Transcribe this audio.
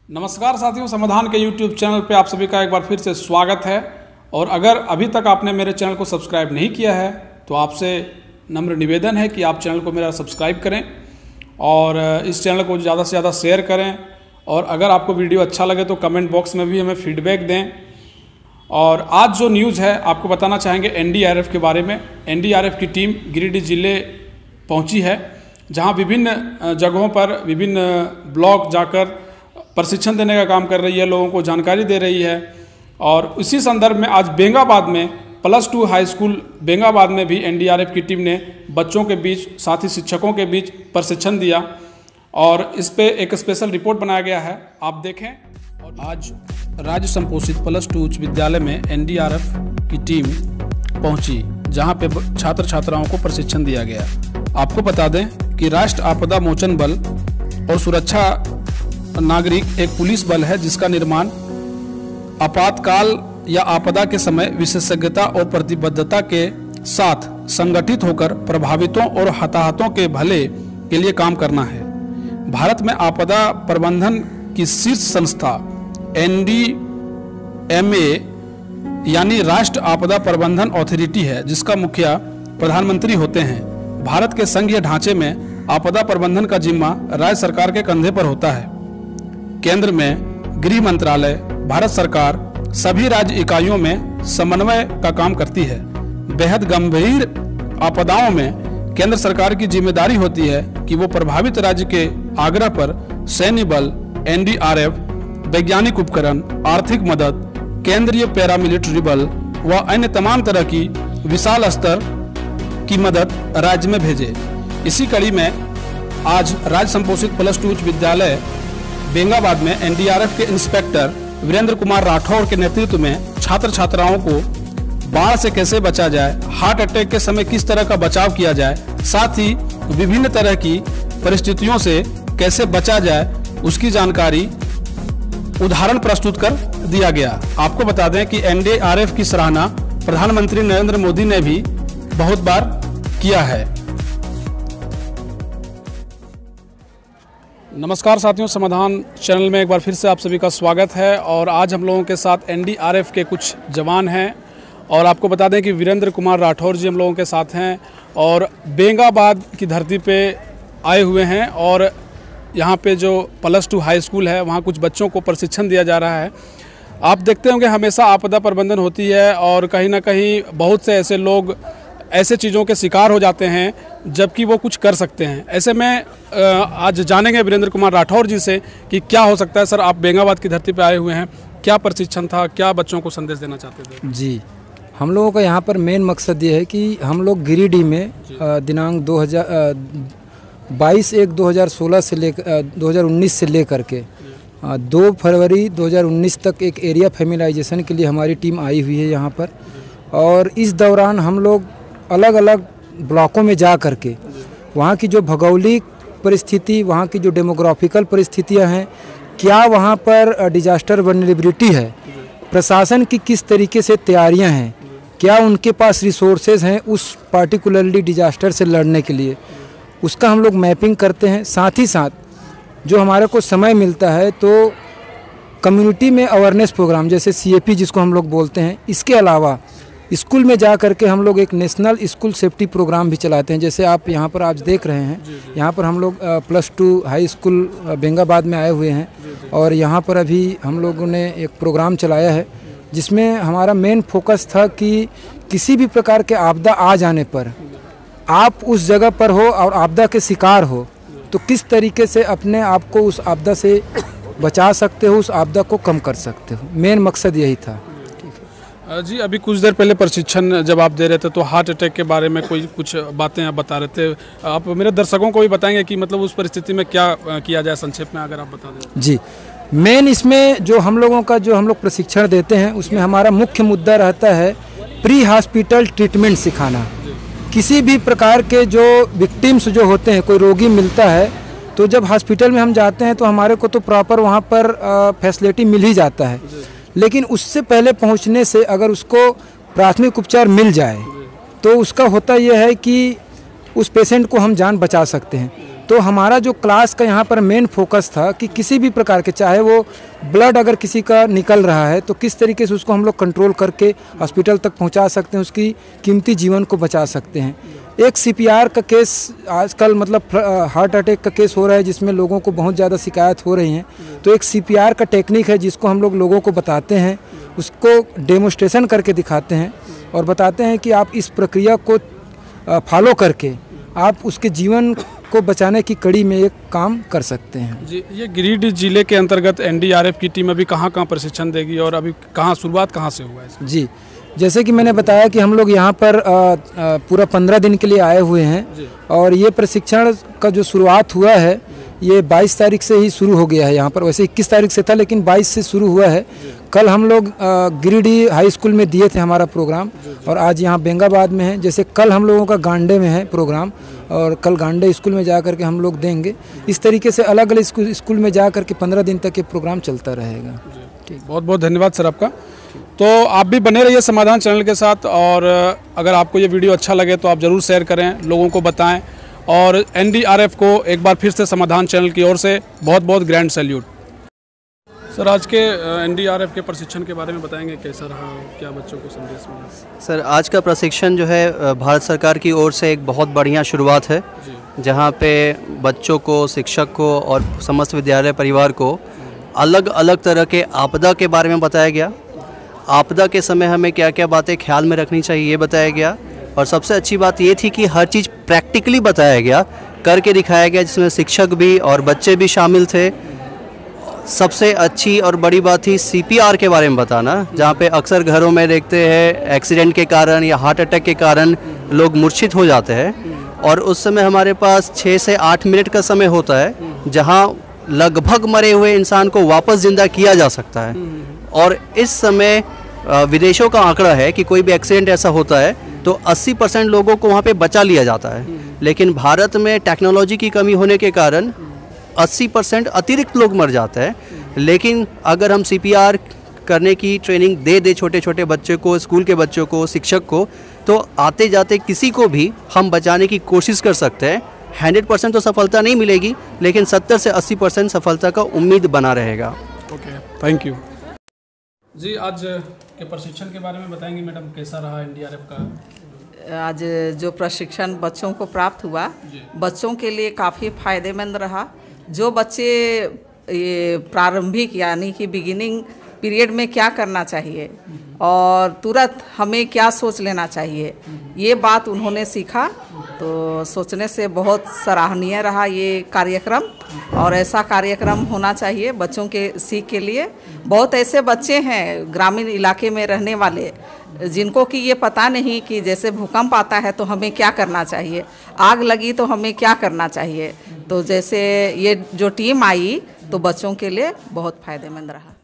नमस्कार साथियों, समाधान के YouTube चैनल पे आप सभी का एक बार फिर से स्वागत है। और अगर अभी तक आपने मेरे चैनल को सब्सक्राइब नहीं किया है तो आपसे नम्र निवेदन है कि आप चैनल को मेरा सब्सक्राइब करें और इस चैनल को ज़्यादा से ज़्यादा शेयर करें। और अगर आपको वीडियो अच्छा लगे तो कमेंट बॉक्स में भी हमें फीडबैक दें। और आज जो न्यूज़ है आपको बताना चाहेंगे NDRF के बारे में। NDRF की टीम गिरिडीह जिले पहुंची है, जहां विभिन्न जगहों पर विभिन्न ब्लॉक जाकर प्रशिक्षण देने का काम कर रही है, लोगों को जानकारी दे रही है। और इसी संदर्भ में आज बेंगाबाद में +2 हाई स्कूल बेंगाबाद में भी NDRF की टीम ने बच्चों के बीच साथ ही शिक्षकों के बीच प्रशिक्षण दिया और इस पे एक स्पेशल रिपोर्ट बनाया गया है, आप देखें। और आज राज्य संपोषित +2 उच्च विद्यालय में NDRF की टीम पहुंची, जहां पे छात्र छात्राओं को प्रशिक्षण दिया गया। आपको बता दें कि राष्ट्र आपदा मोचन बल और सुरक्षा नागरिक एक पुलिस बल है जिसका निर्माण आपातकाल या आपदा के समय विशेषज्ञता और प्रतिबद्धता के साथ संगठित होकर प्रभावितों और हताहतों के भले के लिए काम करना है। भारत में आपदा प्रबंधन की शीर्ष संस्था NDMA यानी राष्ट्र आपदा प्रबंधन अथॉरिटी है, जिसका मुखिया प्रधानमंत्री होते हैं। भारत के संघीय ढांचे में आपदा प्रबंधन का जिम्मा राज्य सरकार के कंधे पर होता है। केंद्र में गृह मंत्रालय, भारत सरकार सभी राज्य इकाइयों में समन्वय का काम करती है। बेहद गंभीर आपदाओं में केंद्र सरकार की जिम्मेदारी होती है कि वो प्रभावित राज्य के आग्रह पर सैन्य बल, NDRF, वैज्ञानिक उपकरण, आर्थिक मदद, केंद्रीय पैरामिलिट्री बल व अन्य तमाम तरह की विशाल स्तर की मदद राज्य में भेजे। इसी कड़ी में आज राज्य संपोषित +2 उच्च विद्यालय बेंगाबाद में NDRF के इंस्पेक्टर वीरेंद्र कुमार राठौड़ के नेतृत्व में छात्र छात्राओं को बाढ़ से कैसे बचा जाए, हार्ट अटैक के समय किस तरह का बचाव किया जाए, साथ ही विभिन्न तरह की परिस्थितियों से कैसे बचा जाए उसकी जानकारी उदाहरण प्रस्तुत कर दिया गया। आपको बता दें कि NDRF की सराहना प्रधानमंत्री नरेंद्र मोदी ने भी बहुत बार किया है। नमस्कार साथियों, समाधान चैनल में एक बार फिर से आप सभी का स्वागत है। और आज हम लोगों के साथ NDRF के कुछ जवान हैं और आपको बता दें कि वीरेंद्र कुमार राठौड़ जी हम लोगों के साथ हैं और बेंगाबाद की धरती पे आए हुए हैं। और यहाँ पे जो +2 हाई स्कूल है वहाँ कुछ बच्चों को प्रशिक्षण दिया जा रहा है। आप देखते होंगे हमेशा आपदा प्रबंधन होती है और कहीं ना कहीं बहुत से ऐसे लोग ऐसे चीज़ों के शिकार हो जाते हैं जबकि वो कुछ कर सकते हैं। ऐसे में आज जानेंगे वीरेंद्र कुमार राठौड़ जी से कि क्या हो सकता है। सर, आप बेंगाबाद की धरती पर आए हुए हैं, क्या प्रशिक्षण था, क्या बच्चों को संदेश देना चाहते थे? जी, हम लोगों का यहाँ पर मेन मकसद ये है कि हम लोग गिरिडीह में दिनांक 22/1/2016 से लेकर 2019 से लेकर के 2 फरवरी 2019 तक एक एरिया फैमिलाइजेशन के लिए हमारी टीम आई हुई है यहाँ पर। और इस दौरान हम लोग अलग अलग ब्लॉकों में जा कर के वहाँ की जो भौगोलिक परिस्थिति, वहाँ की जो डेमोग्राफिकल परिस्थितियाँ हैं, क्या वहाँ पर डिजास्टर वल्नरेबिलिटी है, प्रशासन की किस तरीके से तैयारियाँ हैं, क्या उनके पास रिसोर्सेज हैं उस पार्टिकुलरली डिजास्टर से लड़ने के लिए, उसका हम लोग मैपिंग करते हैं। साथ ही साथ जो हमारे को समय मिलता है तो कम्युनिटी में अवेयरनेस प्रोग्राम जैसे CAP जिसको हम लोग बोलते हैं, इसके अलावा स्कूल में जा करके हम लोग एक नेशनल स्कूल सेफ्टी प्रोग्राम भी चलाते हैं। जैसे आप यहाँ पर आज देख रहे हैं, यहाँ पर हम लोग +2 हाई स्कूल बेंगाबाद में आए हुए हैं और यहाँ पर अभी हम लोगों ने एक प्रोग्राम चलाया है जिसमें हमारा मेन फोकस था कि किसी भी प्रकार के आपदा आ जाने पर आप उस जगह पर हो और आपदा के शिकार हो तो किस तरीके से अपने आप को उस आपदा से बचा सकते हो, उस आपदा को कम कर सकते हो। मेन मकसद यही था। जी, अभी कुछ देर पहले प्रशिक्षण जब आप दे रहे थे तो हार्ट अटैक के बारे में कुछ बातें आप बता रहे थे। आप मेरे दर्शकों को भी बताएंगे कि मतलब उस परिस्थिति में क्या किया जाए, संक्षेप में अगर आप बता दें। जी, मेन इसमें जो हम लोगों का जो हम लोग प्रशिक्षण देते हैं उसमें हमारा मुख्य मुद्दा रहता है प्री हॉस्पिटल ट्रीटमेंट सिखाना। किसी भी प्रकार के जो विक्टिम्स जो होते हैं, कोई रोगी मिलता है तो जब हॉस्पिटल में हम जाते हैं तो हमारे को तो प्रॉपर वहाँ पर फैसिलिटी मिल ही जाता है, लेकिन उससे पहले पहुंचने से अगर उसको प्राथमिक उपचार मिल जाए तो उसका होता यह है कि उस पेशेंट को हम जान बचा सकते हैं। तो हमारा जो क्लास का यहाँ पर मेन फोकस था कि किसी भी प्रकार के, चाहे वो ब्लड अगर किसी का निकल रहा है तो किस तरीके से उसको हम लोग कंट्रोल करके हॉस्पिटल तक पहुँचा सकते हैं, उसकी कीमती जीवन को बचा सकते हैं। एक CPR का केस आजकल मतलब हार्ट अटैक का केस हो रहा है जिसमें लोगों को बहुत ज़्यादा शिकायत हो रही हैं, तो एक CPR का टेक्निक है जिसको हम लोग लोगों को बताते हैं, उसको डेमोस्ट्रेशन करके दिखाते हैं और बताते हैं कि आप इस प्रक्रिया को फॉलो करके आप उसके जीवन को बचाने की कड़ी में एक काम कर सकते हैं। जी, ये गिरिडीह जिले के अंतर्गत NDRF की टीम अभी कहाँ प्रशिक्षण देगी और अभी शुरुआत कहाँ से हुआ है? जी, जैसे कि मैंने बताया कि हम लोग यहाँ पर पूरा 15 दिन के लिए आए हुए हैं और ये प्रशिक्षण का जो शुरुआत हुआ है ये 22 तारीख से ही शुरू हो गया है। यहाँ पर वैसे 21 तारीख से था लेकिन 22 से शुरू हुआ है। कल हम लोग गिरिडीह हाई स्कूल में दिए थे हमारा प्रोग्राम और आज यहाँ बेंगाबाद में है। जैसे कल हम लोगों का गांडे में है प्रोग्राम और कल गांडे स्कूल में जा कर के हम लोग देंगे। इस तरीके से अलग अलग स्कूल में जा कर के 15 दिन तक ये प्रोग्राम चलता रहेगा। ठीक, बहुत बहुत धन्यवाद सर आपका। तो आप भी बने रहिए समाधान चैनल के साथ और अगर आपको ये वीडियो अच्छा लगे तो आप ज़रूर शेयर करें, लोगों को बताएं और NDRF को एक बार फिर से समाधान चैनल की ओर से बहुत बहुत ग्रैंड सैल्यूट। सर, आज के NDRF के प्रशिक्षण के बारे में बताएंगे, कैसा रहा, क्या बच्चों को संदेश मिला? सर, आज का प्रशिक्षण जो है भारत सरकार की ओर से एक बहुत बढ़िया शुरुआत है, जहाँ पे बच्चों को, शिक्षक को और समस्त विद्यालय परिवार को अलग अलग तरह के आपदा के बारे में बताया गया। आपदा के समय हमें क्या क्या बातें ख्याल में रखनी चाहिए ये बताया गया और सबसे अच्छी बात ये थी कि हर चीज़ प्रैक्टिकली बताया गया, करके दिखाया गया, जिसमें शिक्षक भी और बच्चे भी शामिल थे। सबसे अच्छी और बड़ी बात थी CPR के बारे में बताना, जहाँ पे अक्सर घरों में देखते हैं एक्सीडेंट के कारण या हार्ट अटैक के कारण लोग मूर्छित हो जाते हैं और उस समय हमारे पास 6 से 8 मिनट का समय होता है जहाँ लगभग मरे हुए इंसान को वापस जिंदा किया जा सकता है। और इस समय विदेशों का आंकड़ा है कि कोई भी एक्सीडेंट ऐसा होता है तो 80% लोगों को वहाँ पे बचा लिया जाता है, लेकिन भारत में टेक्नोलॉजी की कमी होने के कारण 80% अतिरिक्त लोग मर जाते हैं। लेकिन अगर हम CPR करने की ट्रेनिंग दे छोटे छोटे बच्चे को, स्कूल के बच्चों को, शिक्षक को, तो आते जाते किसी को भी हम बचाने की कोशिश कर सकते हैं। 100% तो सफलता नहीं मिलेगी, लेकिन 70 से 80% सफलता का उम्मीद बना रहेगा। ओके, थैंक यू जी। आज के प्रशिक्षण के बारे में बताएंगे मैडम, कैसा रहा NDRF का? आज जो प्रशिक्षण बच्चों को प्राप्त हुआ, बच्चों के लिए काफ़ी फायदेमंद रहा। जो बच्चे ये प्रारंभिक यानी कि बिगिनिंग पीरियड में क्या करना चाहिए और तुरंत हमें क्या सोच लेना चाहिए, ये बात उन्होंने सीखा, तो सोचने से बहुत सराहनीय रहा ये कार्यक्रम और ऐसा कार्यक्रम होना चाहिए बच्चों के सीख के लिए। बहुत ऐसे बच्चे हैं ग्रामीण इलाके में रहने वाले जिनको कि ये पता नहीं कि जैसे भूकंप आता है तो हमें क्या करना चाहिए, आग लगी तो हमें क्या करना चाहिए। तो जैसे ये जो टीम आई तो बच्चों के लिए बहुत फायदेमंद रहा।